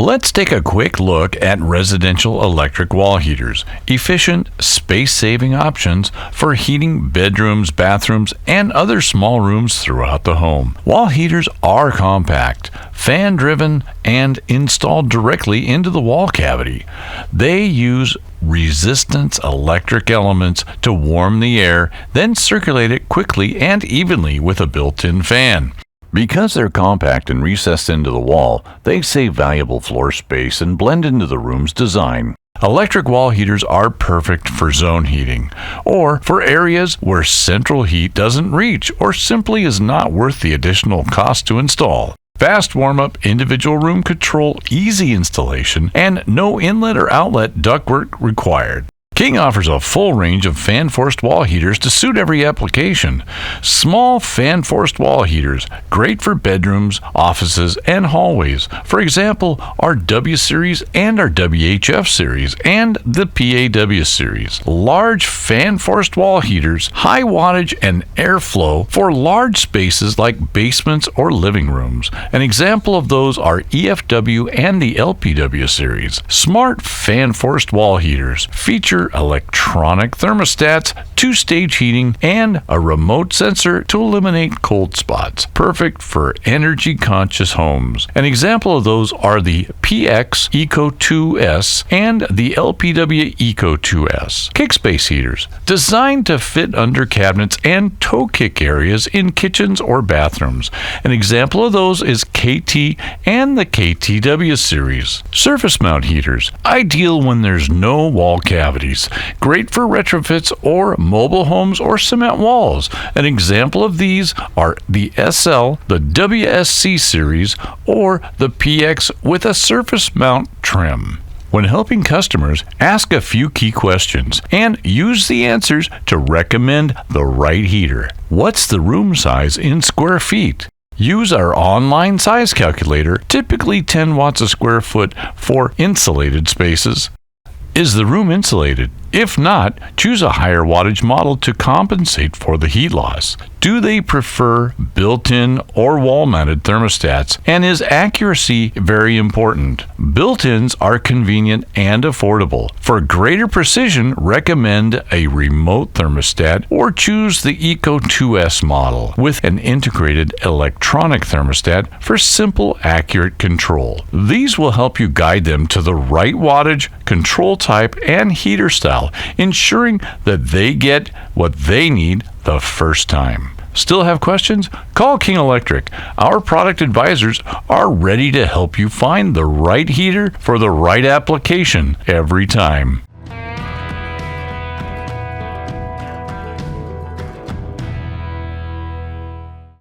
Let's take a quick look at residential electric wall heaters, efficient, space-saving options for heating bedrooms, bathrooms, and other small rooms throughout the home. Wall heaters are compact, fan-driven, and installed directly into the wall cavity. They use resistance electric elements to warm the air, then circulate it quickly and evenly with a built-in fan. Because they're compact and recessed into the wall, they save valuable floor space and blend into the room's design. Electric wall heaters are perfect for zone heating, or for areas where central heat doesn't reach or simply is not worth the additional cost to install. Fast warm-up, individual room control, easy installation, and no inlet or outlet ductwork required. King offers a full range of fan-forced wall heaters to suit every application. Small fan-forced wall heaters, great for bedrooms, offices, and hallways. For example, our W Series and our WHF Series and the PAW Series. Large fan-forced wall heaters, high wattage and airflow for large spaces like basements or living rooms. An example of those are EFW and the LPW Series. Smart fan-forced wall heaters feature electronic thermostats, two-stage heating, and a remote sensor to eliminate cold spots. Perfect for energy-conscious homes. An example of those are the PX Eco 2S and the LPW Eco 2S. Kickspace heaters, designed to fit under cabinets and toe kick areas in kitchens or bathrooms. An example of those is KT and the KTW series. Surface mount heaters, ideal when there's no wall cavities. Great for retrofits or mobile homes or cement walls. An example of these are the SL, the WSC series, or the PX with a surface mount trim. When helping customers, ask a few key questions and use the answers to recommend the right heater. What's the room size in square feet? Use our online size calculator, typically 10 watts a square foot for insulated spaces. Is the room insulated? If not, choose a higher wattage model to compensate for the heat loss. Do they prefer built-in or wall-mounted thermostats? And is accuracy very important? Built-ins are convenient and affordable. For greater precision, recommend a remote thermostat or choose the Eco 2S model with an integrated electronic thermostat for simple, accurate control. These will help you guide them to the right wattage, control type, and heater style, ensuring that they get what they need the first time. Still have questions? Call King Electric. Our product advisors are ready to help you find the right heater for the right application every time.